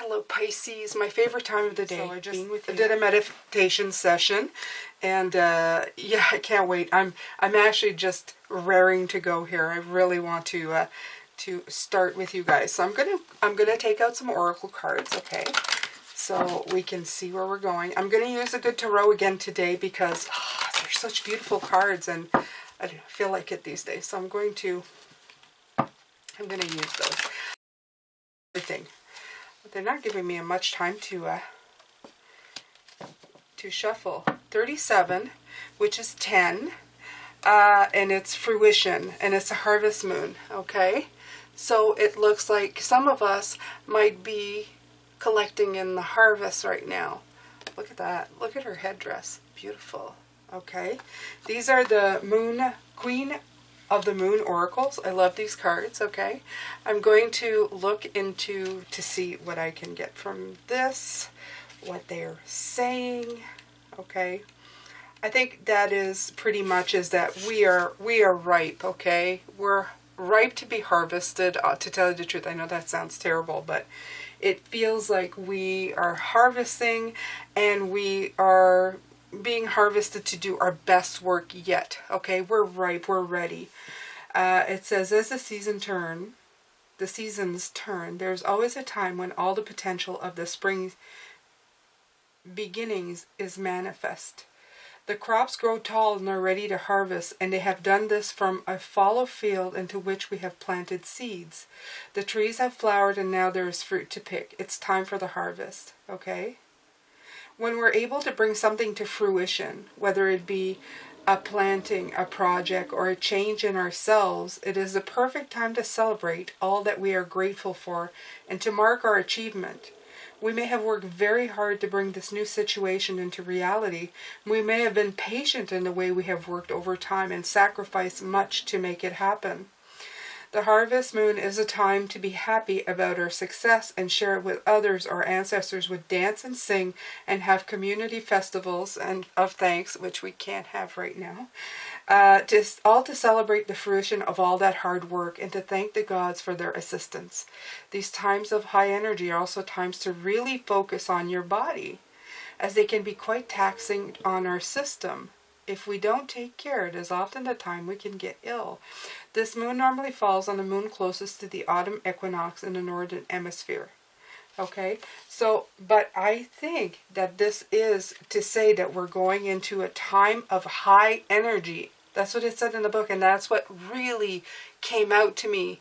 Hello Pisces, my favorite time of the day. So I just did a meditation session, and yeah, I can't wait. I'm actually just raring to go here. I really want to start with you guys. So I'm gonna take out some oracle cards, okay? So we can see where we're going. I'm gonna use a good tarot again today because they're such beautiful cards, and I don't feel like it these days. So I'm gonna use those. Everything. They're not giving me much time to shuffle. 37, which is 10, and it's fruition, and it's a harvest moon, okay? So it looks like some of us might be collecting in the harvest right now. Look at that. Look at her headdress. Beautiful. Okay. These are the Queen of the Moon oracles. I love these cards, okay? I'm going to look into to see what I can get from this, what they're saying, okay? I think that is pretty much is that we are ripe, okay? We're ripe to be harvested. To tell you the truth, I know that sounds terrible, but it feels like we are harvesting and we are being harvested to do our best work yet. Okay, we're ripe, we're ready. It says, as the seasons turn, there's always a time when all the potential of the spring beginnings is manifest. The crops grow tall and are ready to harvest, and they have done this from a fallow field into which we have planted seeds. The trees have flowered, and now there is fruit to pick. It's time for the harvest, okay? When we're able to bring something to fruition, whether it be a planting, a project, or a change in ourselves, it is the perfect time to celebrate all that we are grateful for and to mark our achievement. We may have worked very hard to bring this new situation into reality. We may have been patient in the way we have worked over time and sacrificed much to make it happen. The harvest moon is a time to be happy about our success and share it with others. Our ancestors would dance and sing and have community festivals and of thanks, which we can't have right now, all to celebrate the fruition of all that hard work and to thank the gods for their assistance. These times of high energy are also times to really focus on your body, as they can be quite taxing on our system. If we don't take care, it is often the time we can get ill. This moon normally falls on the moon closest to the autumn equinox in the northern hemisphere. Okay, so, but I think that this is to say that we're going into a time of high energy. That's what it said in the book, and that's what really came out to me,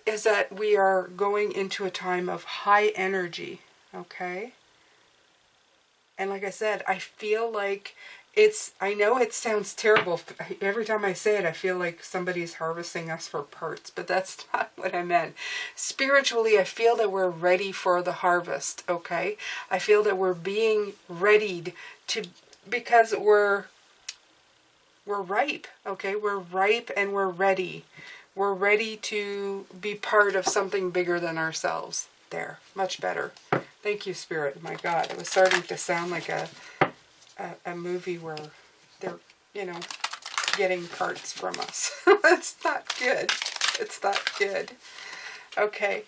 is that we are going into a time of high energy, okay? And like I said, I feel like I know it sounds terrible. Every time I say it, I feel like somebody's harvesting us for parts, but that's not what I meant. Spiritually, I feel that we're ready for the harvest, okay? I feel that we're being readied because we're ripe, okay? We're ripe and we're ready. We're ready to be part of something bigger than ourselves. There, much better. Thank you, Spirit. My God, it was starting to sound like a movie where they're, getting parts from us. It's not good. It's not good. Okay.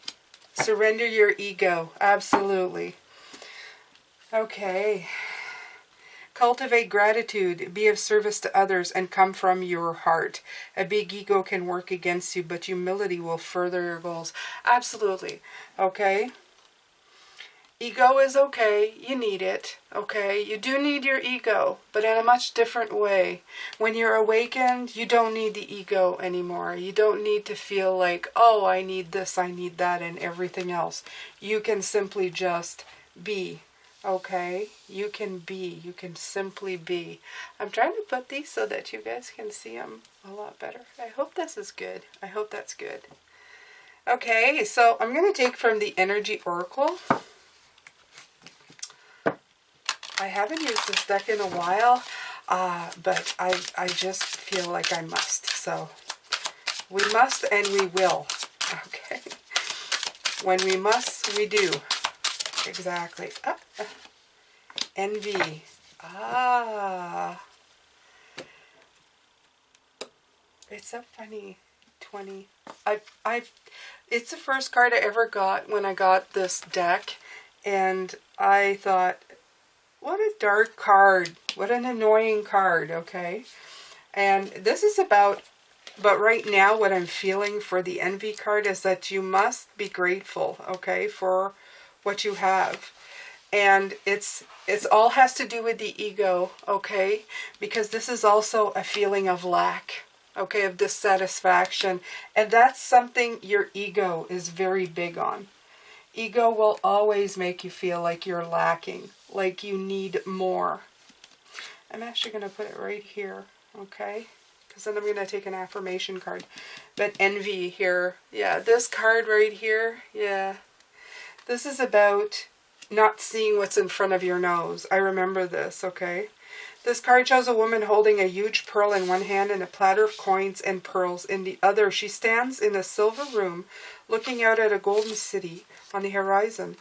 Surrender your ego. Absolutely. Okay. Cultivate gratitude. Be of service to others and come from your heart. A big ego can work against you, but humility will further your goals. Absolutely. Okay. Ego is okay, you need it, okay? You do need your ego, but in a much different way. When you're awakened, you don't need the ego anymore. You don't need to feel like, oh, I need this, I need that, and everything else. You can simply just be, okay? You can be, you can simply be. I'm trying to put these so that you guys can see them a lot better. I hope this is good. I hope that's good. Okay, so I'm going to take from the Energy Oracle. I haven't used this deck in a while, but I just feel like I must. So we must and we will. Okay. When we must, we do. Exactly. Envy. It's so funny. 20. It's the first card I ever got when I got this deck. And I thought, what a dark card. What an annoying card, okay? And this is about, but right now what I'm feeling for the envy card is that you must be grateful, okay, for what you have. And it's all has to do with the ego, okay? Because this is also a feeling of lack, okay, of dissatisfaction. And that's something your ego is very big on. Ego will always make you feel like you're lacking, like you need more. I'm actually going to put it right here, okay? Because then I'm going to take an affirmation card. But envy here, yeah, this card right here, yeah. This is about not seeing what's in front of your nose. I remember this, okay? This card shows a woman holding a huge pearl in one hand and a platter of coins and pearls in the other. She stands in a silver room looking out at a golden city on the horizon.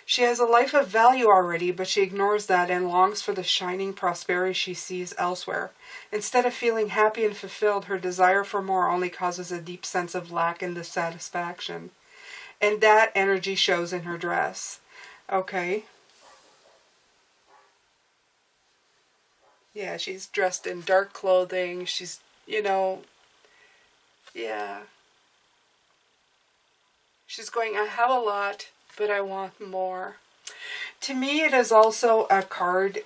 She has a life of value already, but she ignores that and longs for the shining prosperity she sees elsewhere. Instead of feeling happy and fulfilled, her desire for more only causes a deep sense of lack and dissatisfaction. And that energy shows in her dress. Okay? Yeah, she's dressed in dark clothing. She's, yeah. She's going, I have a lot, but I want more. To me, it is also a card,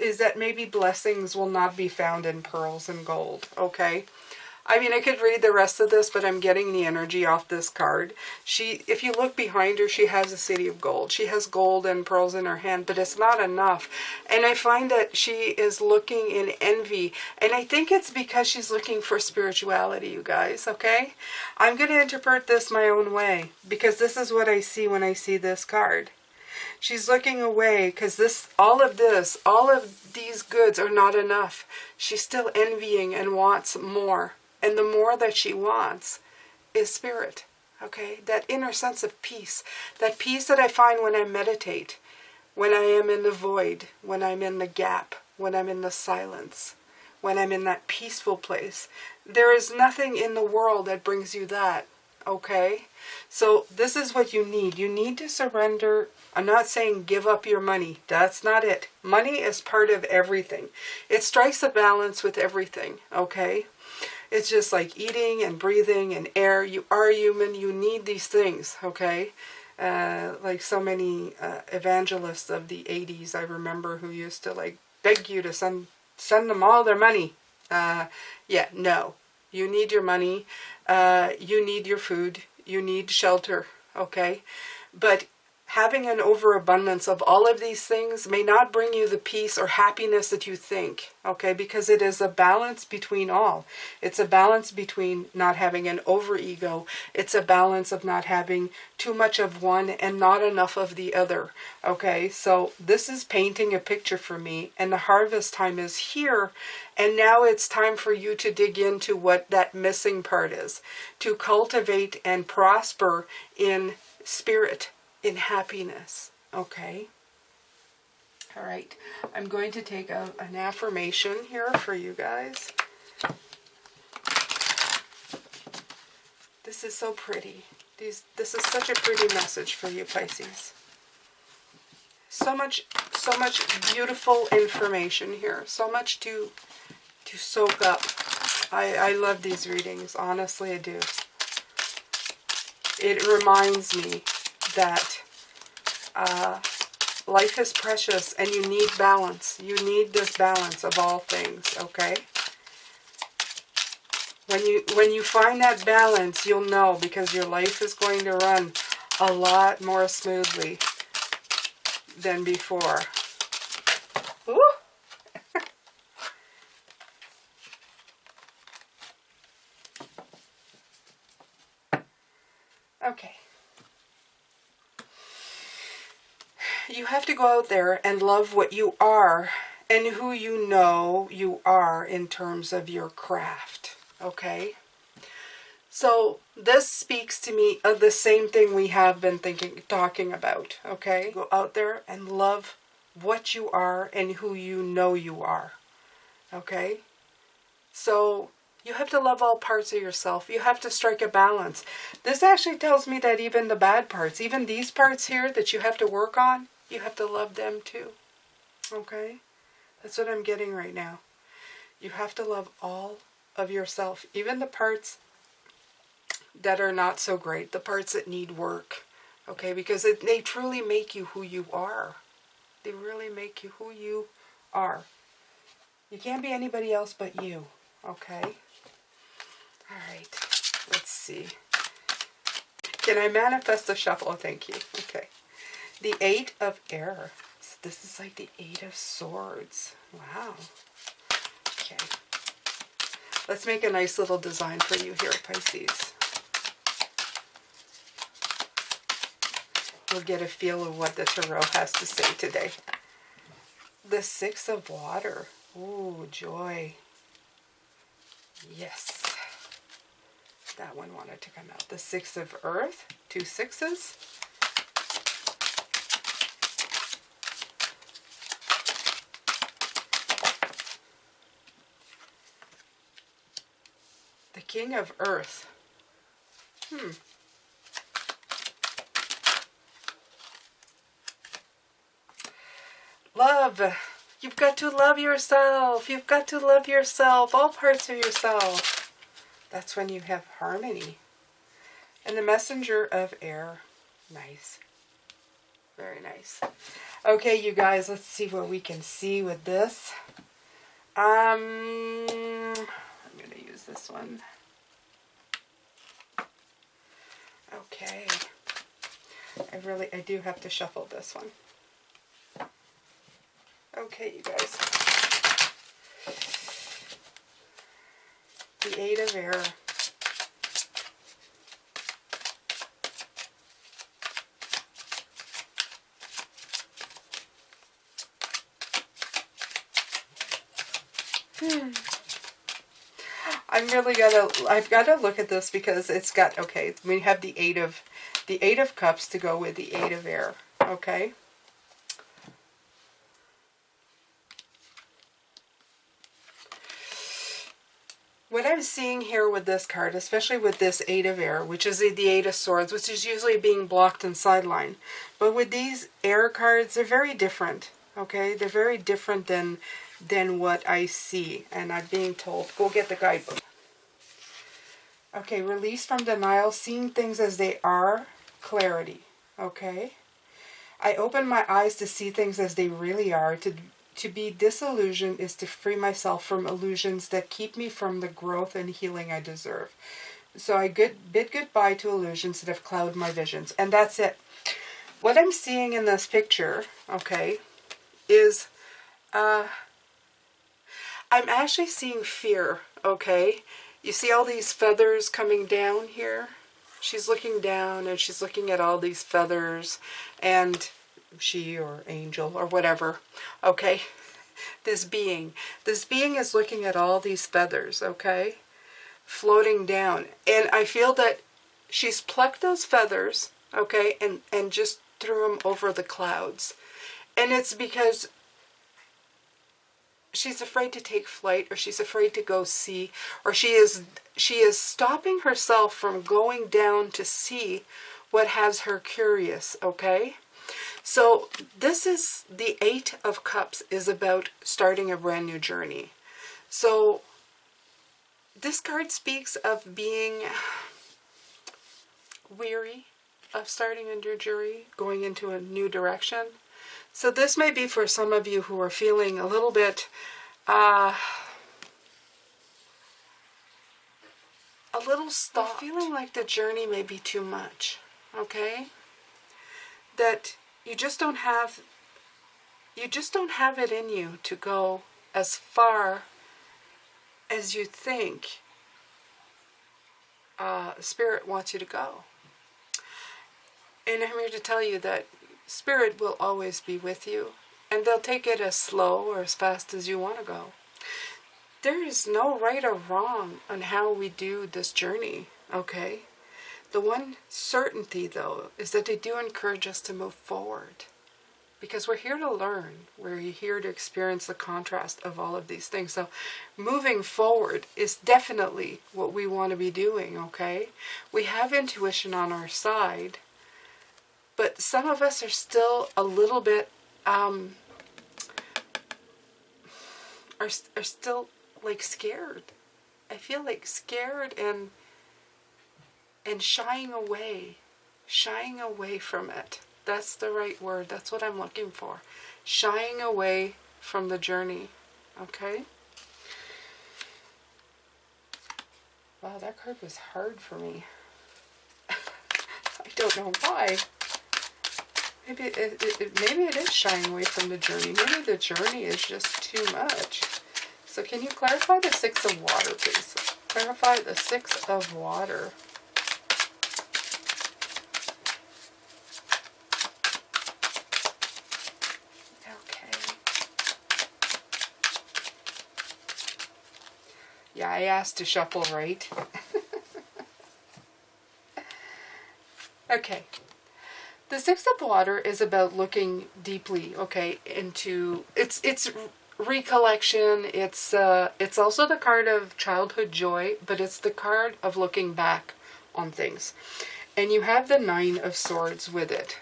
is that maybe blessings will not be found in pearls and gold, okay? I mean, I could read the rest of this, but I'm getting the energy off this card. If you look behind her, she has a city of gold. She has gold and pearls in her hand, but it's not enough. And I find that she is looking in envy. And I think it's because she's looking for spirituality, you guys, okay? I'm going to interpret this my own way, because this is what I see when I see this card. She's looking away because all of these goods are not enough. She's still envying and wants more. And the more that she wants is spirit, okay? That inner sense of peace. That peace that I find when I meditate, when I am in the void, when I'm in the gap, when I'm in the silence, when I'm in that peaceful place. There is nothing in the world that brings you that, okay? So this is what you need. You need to surrender. I'm not saying give up your money. That's not it. Money is part of everything. It strikes a balance with everything, okay? It's just like eating and breathing and air. You are human. You need these things, okay? Like so many evangelists of the 80s, I remember, who used to like beg you to send them all their money. Yeah, no. You need your money. You need your food. You need shelter, okay? But having an overabundance of all of these things may not bring you the peace or happiness that you think, okay? Because it is a balance between all. It's a balance between not having an overego. It's a balance of not having too much of one and not enough of the other, okay? So this is painting a picture for me, and the harvest time is here, and now it's time for you to dig into what that missing part is, to cultivate and prosper in spirit, in happiness, okay? All right, I'm going to take an affirmation here for you guys. This is so pretty. This is such a pretty message for you, Pisces. So much beautiful information here. So much to soak up. I love these readings. Honestly, I do. It reminds me that life is precious and you need balance. You need this balance of all things, okay? When you find that balance, you'll know, because your life is going to run a lot more smoothly than before. Woo! Okay. You have to go out there and love what you are and who you know you are in terms of your craft, okay? So this speaks to me of the same thing we have been talking about, okay? Go out there and love what you are and who you know you are, okay? So You have to love all parts of yourself. You have to strike a balance. This actually tells me that even the bad parts, even these parts here that you have to work on, you have to love them too. Okay? That's what I'm getting right now. You have to love all of yourself, even the parts that are not so great, the parts that need work. Okay? Because they truly make you who you are. They really make you who you are. You can't be anybody else but you. Okay? Alright, let's see. Can I manifest a shuffle? Thank you. Okay. The 8 of Air. So this is like the 8 of Swords. Wow. Okay. Let's make a nice little design for you here, Pisces. We'll get a feel of what the Tarot has to say today. The 6 of Water. Ooh, joy. Yes. That one wanted to come out. The 6 of Earth, 2 sixes. The King of Earth. Love. You've got to love yourself. You've got to love yourself. All parts of yourself. That's when you have harmony. And the Messenger of Air. Nice. Very nice. Okay, you guys, let's see what we can see with this. I'm going to use this one. Okay. I do have to shuffle this one. Okay, you guys. The 8 of Air. I've got to look at this because it's got, okay, we have the 8 of Cups to go with the 8 of Air, okay? What I'm seeing here with this card, especially with this 8 of Air, which is the 8 of Swords, which is usually being blocked and sidelined. But with these air cards, they're very different, okay? They're very different than what I see. And I'm being told, go get the guidebook. Okay, release from denial, seeing things as they are, clarity, okay? I open my eyes to see things as they really are. To be disillusioned is to free myself from illusions that keep me from the growth and healing I deserve. So I bid goodbye to illusions that have clouded my visions. And that's it. What I'm seeing in this picture, okay, is I'm actually seeing fear, okay? You see all these feathers coming down here? She's looking down and she's looking at all these feathers, and she or angel or whatever, okay? This being is looking at all these feathers, okay? Floating down. And I feel that she's plucked those feathers, okay, and just threw them over the clouds. And it's because she's afraid to take flight, or she's afraid to go see, or she is stopping herself from going down to see what has her curious, okay? So this is the 8 of Cups, is about starting a brand new journey. So this card speaks of being weary of starting a new journey, going into a new direction. So this may be for some of you who are feeling a little bit stuck, feeling like the journey may be too much, okay? That you just don't have it in you to go as far as you think Spirit wants you to go. And I'm here to tell you that Spirit will always be with you, and they'll take it as slow or as fast as you want to go. There is no right or wrong on how we do this journey, okay? The one certainty, though, is that they do encourage us to move forward, because we're here to learn. We're here to experience the contrast of all of these things. So moving forward is definitely what we want to be doing, okay? We have intuition on our side, but some of us are still a little bit, are still like scared. I feel like scared and shying away from it. That's the right word. That's what I'm looking for. Shying away from the journey. Okay? Wow, that card was hard for me. I don't know why. Maybe it is shying away from the journey. Maybe the journey is just too much. So can you clarify the Six of Water, please? Clarify the Six of Water. Yeah, I asked to shuffle, right? Okay. The Six of Water is about looking deeply, okay, into it's recollection. It's also the card of childhood joy, but it's the card of looking back on things. And you have the Nine of Swords with it.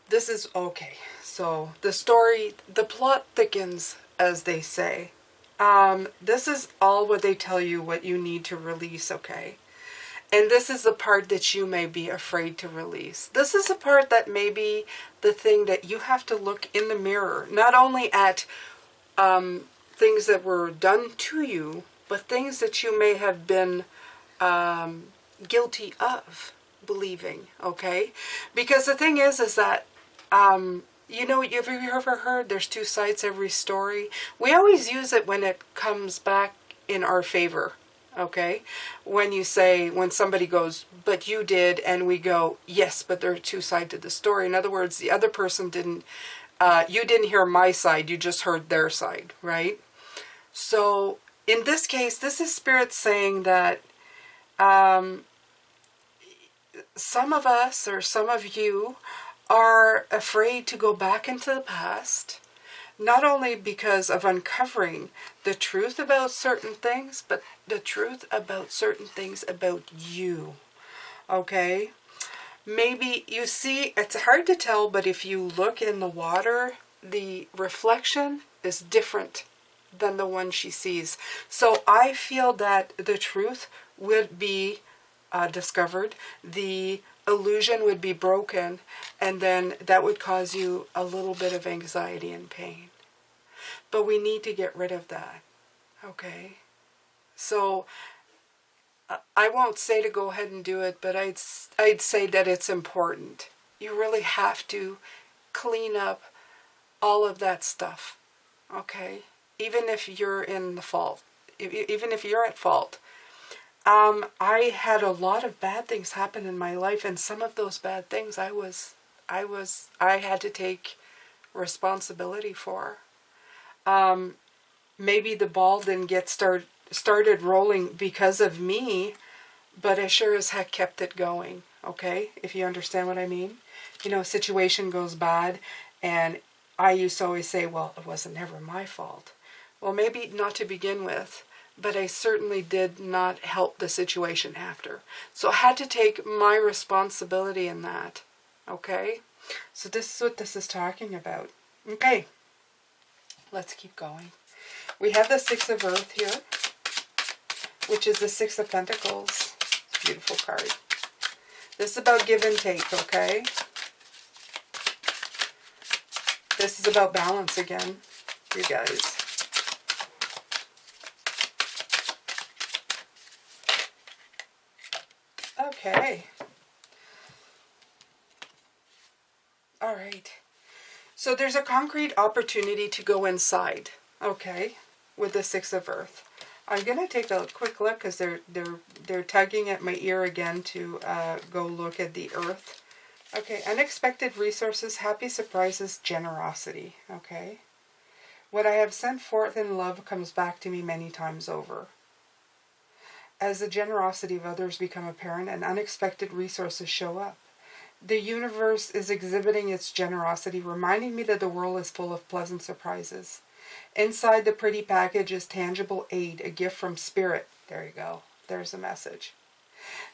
This is okay. So the story, the plot thickens, as they say. This is all what they tell you, what you need to release, okay? And this is the part that you may be afraid to release. This is the part that may be the thing that you have to look in the mirror, not only at things that were done to you, but things that you may have been guilty of believing, okay? Because the thing is that you know, have you ever heard there's two sides to every story? We always use it when it comes back in our favor, okay? When somebody goes, but you did, and we go, yes, but there are two sides to the story. In other words, the other person you didn't hear my side, you just heard their side, right? So in this case, this is Spirit saying that some of us, or some of you, are afraid to go back into the past, not only because of uncovering the truth about certain things, but the truth about certain things about you, okay? Maybe you see, it's hard to tell, but if you look in the water, the reflection is different than the one she sees. So I feel that the truth would be discovered, the illusion would be broken, and then that would cause you a little bit of anxiety and pain. But we need to get rid of that, okay? So I won't say to go ahead and do it, but I'd say that it's important. You really have to clean up all of that stuff, okay? Even if you're in the fault, even if you're at fault. I had a lot of bad things happen in my life, and some of those bad things I had to take responsibility for. Maybe the ball didn't get started rolling because of me, but I sure as heck kept it going, okay? If you understand what I mean. You know, a situation goes bad, and I used to always say, well, it wasn't never my fault. Well, maybe not to begin with, but I certainly did not help the situation after. So I had to take my responsibility in that, okay? So this is what this is talking about. Okay, let's keep going. We have the Six of Earth here, which is the Six of Pentacles. It's a beautiful card. This is about give and take, okay? This is about balance again, you guys. Okay. All right. So there's a concrete opportunity to go inside, okay, with the Six of Earth. I'm going to take a quick look because they're tugging at my ear again to go look at the Earth. Okay, unexpected resources, happy surprises, generosity, okay? What I have sent forth in love comes back to me many times over. As the generosity of others become apparent and unexpected resources show up, The universe is exhibiting its generosity, reminding me that the world is full of pleasant surprises. Inside the pretty package is tangible aid, a gift from Spirit. There you go. There's the message.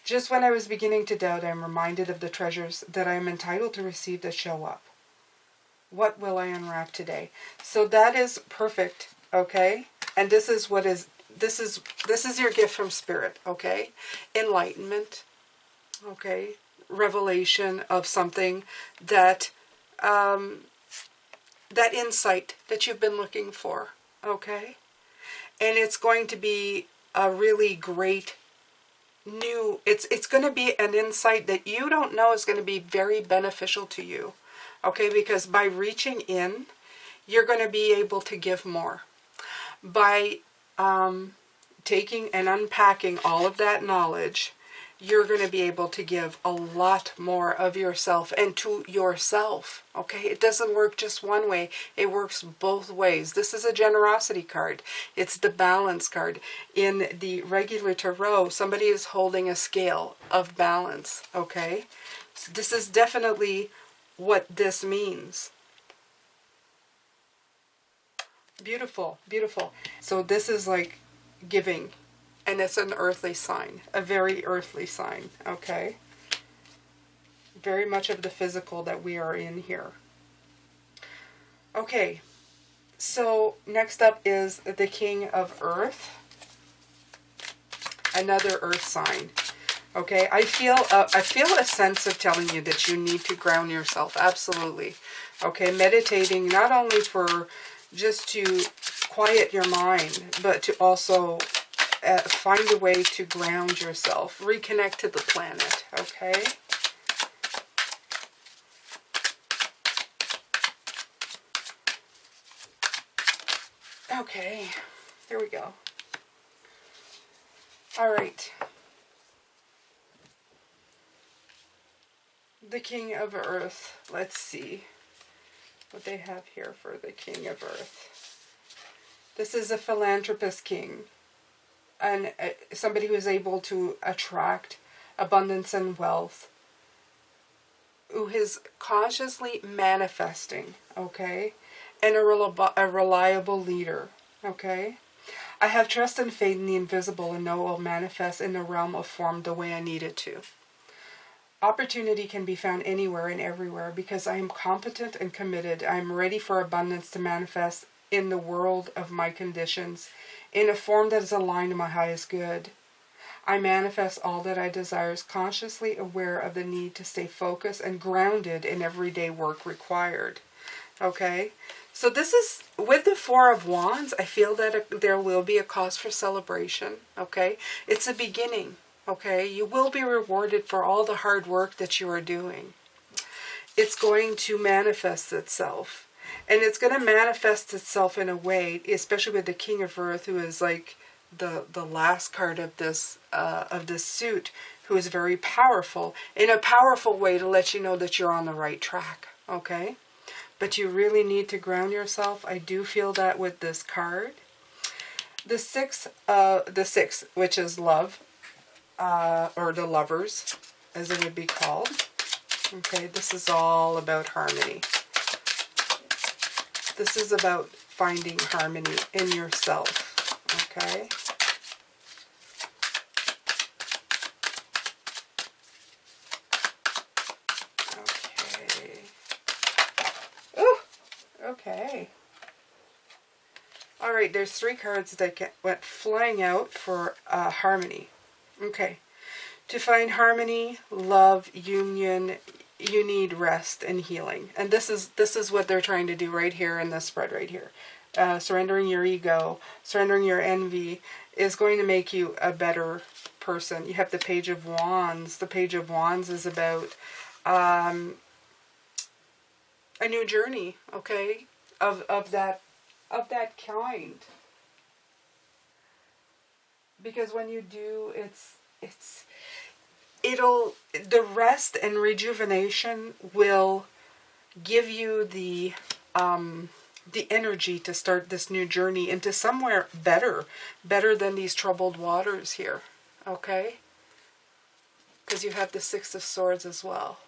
Just when I was beginning to doubt, I am reminded of the treasures that I am entitled to receive that show up. What will I unwrap today? So that is perfect, okay? And this is what is this is your gift from Spirit, okay? Enlightenment, okay? Revelation of something that that insight that you've been looking for, okay? And it's going to be a really great new, it's going to be an insight that you don't know is going to be very beneficial to you, okay? Because by reaching in, you're going to be able to give more. By taking and unpacking all of that knowledge, you're going to be able to give a lot more of yourself and to yourself, okay? It doesn't work just one way. It works both ways. This is a generosity card. It's the balance card. In the regular tarot, somebody is holding a scale of balance, okay? So this is definitely what this means. Beautiful, beautiful. So this is like giving. And it's an earthly sign, a very earthly sign, okay? Very much of the physical that we are in here. Okay, so next up is the King of Earth, another earth sign. Okay, I feel a sense of telling you that you need to ground yourself, absolutely. Okay, meditating not only for just to quiet your mind, but to also find a way to ground yourself, reconnect to the planet, okay? Okay, here we go. All right. The King of Earth. Let's see what they have here for the King of Earth. This is a philanthropist king. And somebody who is able to attract abundance and wealth, who is consciously manifesting, okay, and a reliable leader, okay. I have trust and faith in the invisible and know it will manifest in the realm of form the way I need it to. Opportunity can be found anywhere and everywhere because I am competent and committed. I am ready for abundance to manifest in the world of my conditions, in a form that is aligned to my highest good. I manifest all that I desire, consciously aware of the need to stay focused and grounded in everyday work required. Okay? So this is, with the Four of Wands, I feel that there will be a cause for celebration. Okay? It's a beginning. Okay? You will be rewarded for all the hard work that you are doing. It's going to manifest itself. And it's going to manifest itself in a way, especially with the King of Earth, who is like the last card of this suit, who is very powerful, in a powerful way to let you know that you're on the right track, okay? But you really need to ground yourself. I do feel that with this card. The six, which is love, or the lovers, as it would be called. Okay, this is all about harmony. This is about finding harmony in yourself, okay? Okay. Ooh, okay. All right, there's 3 cards that went flying out for harmony. Okay. To find harmony, love, union, you need rest and healing. And this is what they're trying to do right here in this spread right here. Surrendering your ego, surrendering your envy is going to make you a better person. You have the Page of Wands. The Page of Wands is about a new journey, okay, of that kind. Because when you do, the rest and rejuvenation will give you the energy to start this new journey into somewhere better than these troubled waters here, okay? Because you have the Six of Swords as well,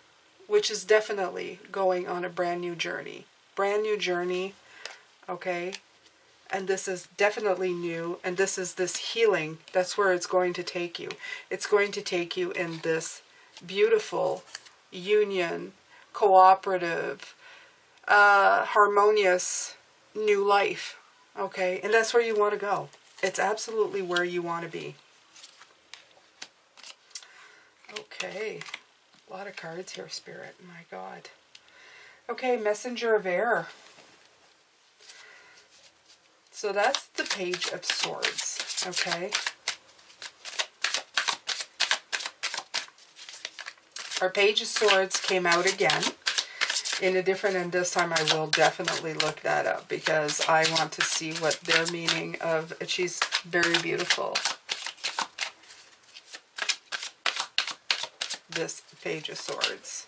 which is definitely going on a brand new journey. Brand new journey, okay? And this is definitely new, and this is this healing. That's where it's going to take you. It's going to take you in this beautiful union, cooperative, harmonious new life, okay? And that's where you want to go. It's absolutely where you want to be. Okay, a lot of cards here, Spirit. My God. Okay, Messenger of Air. So that's the Page of Swords, okay? Our Page of Swords came out again in a different, and this time I will definitely look that up because I want to see what their meaning of, she's very beautiful. This Page of Swords.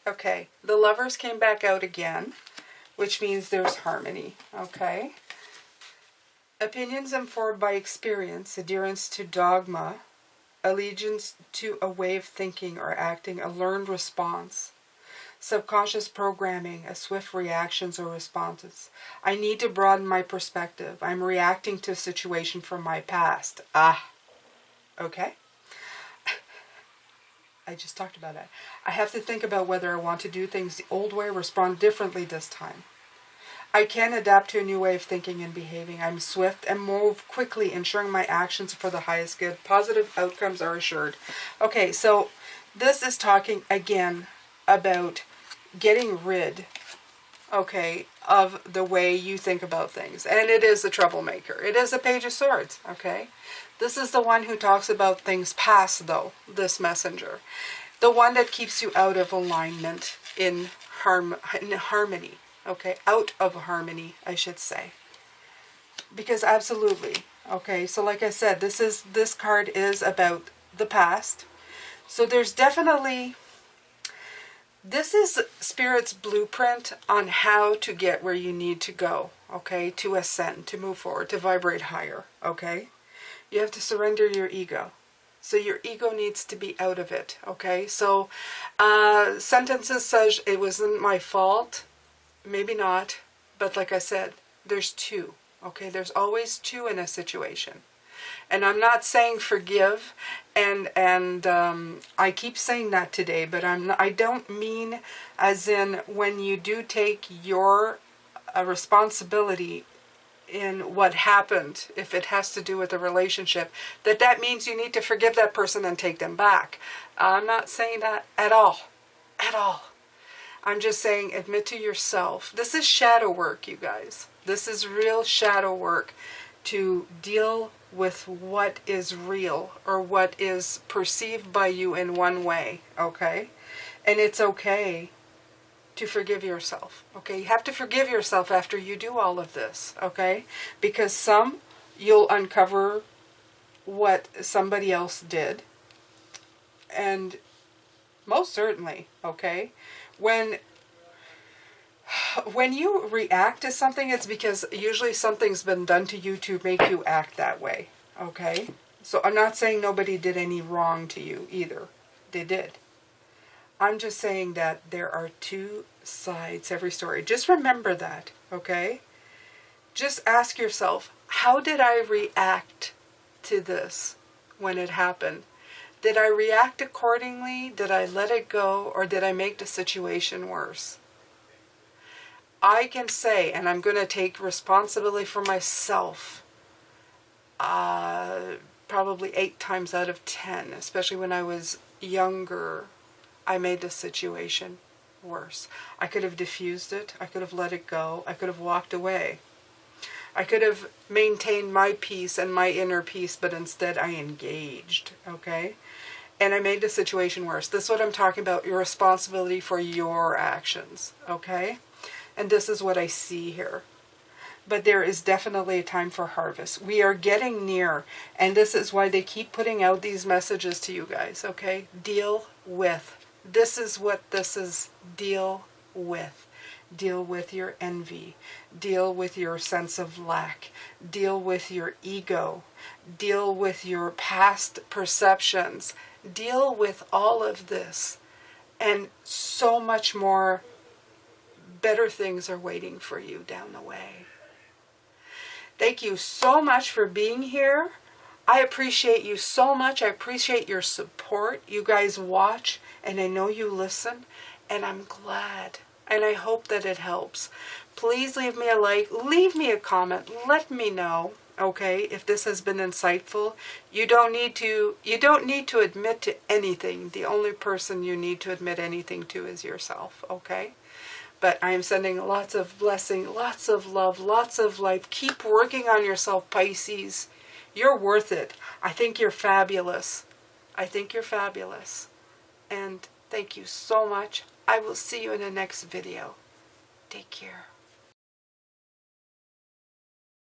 Okay, the Lovers came back out again, which means there's harmony, okay? Opinions informed by experience, adherence to dogma, allegiance to a way of thinking or acting, a learned response, subconscious programming, a swift reactions or responses. I need to broaden my perspective. I'm reacting to a situation from my past. Okay. I just talked about it. I have to think about whether I want to do things the old way or respond differently this time. I can adapt to a new way of thinking and behaving. I'm swift and move quickly, ensuring my actions are for the highest good. Positive outcomes are assured. Okay, so this is talking again about getting rid, okay, of the way you think about things. And it is a troublemaker. It is a Page of Swords, okay? This is the one who talks about things past, though, this messenger. The one that keeps you out of alignment in harmony. Okay, out of harmony, I should say. Because absolutely, okay, so like I said, this card is about the past. So there's definitely, this is Spirit's blueprint on how to get where you need to go, okay, to ascend, to move forward, to vibrate higher, okay? You have to surrender your ego. So your ego needs to be out of it, okay? So sentences such, it wasn't my fault. Maybe not, but like I said, there's two, okay? There's always two in a situation. And I'm not saying forgive, and I keep saying that today, but I don't mean as in when you do take your responsibility in what happened, if it has to do with a relationship, that means you need to forgive that person and take them back. I'm not saying that at all, at all. I'm just saying, admit to yourself. This is shadow work, you guys. This is real shadow work to deal with what is real or what is perceived by you in one way, okay? And it's okay to forgive yourself, okay? You have to forgive yourself after you do all of this, okay? Because you'll uncover what somebody else did. And most certainly, okay? When you react to something, it's because usually something's been done to you to make you act that way, okay? So I'm not saying nobody did any wrong to you either. They did. I'm just saying that there are two sides every story. Just remember that, okay? Just ask yourself, how did I react to this when it happened? Did I react accordingly? Did I let it go? Or did I make the situation worse? I can say, and I'm going to take responsibility for myself, probably 8 times out of 10, especially when I was younger, I made the situation worse. I could have diffused it. I could have let it go. I could have walked away. I could have maintained my peace and my inner peace, but instead I engaged, okay? And I made the situation worse. This is what I'm talking about, your responsibility for your actions, okay? And this is what I see here. But there is definitely a time for harvest. We are getting near, and this is why they keep putting out these messages to you guys, okay? Deal with. This is what this is. Deal with. Deal with your envy. Deal with your sense of lack. Deal with your ego. Deal with your past perceptions. Deal with all of this And so much more better things are waiting for you down the way. Thank you so much for being here. I appreciate you so much. I appreciate your support. You guys watch, and I know you listen, and I'm glad. And I hope that it helps. Please leave me a like, leave me a comment, let me know, okay, if this has been insightful. You don't need to admit to anything. The only person you need to admit anything to is yourself, okay? But I am sending lots of blessing, lots of love, lots of life. Keep working on yourself, Pisces. You're worth it. I think you're fabulous. I think you're fabulous. And thank you so much. I will see you in the next video. Take care.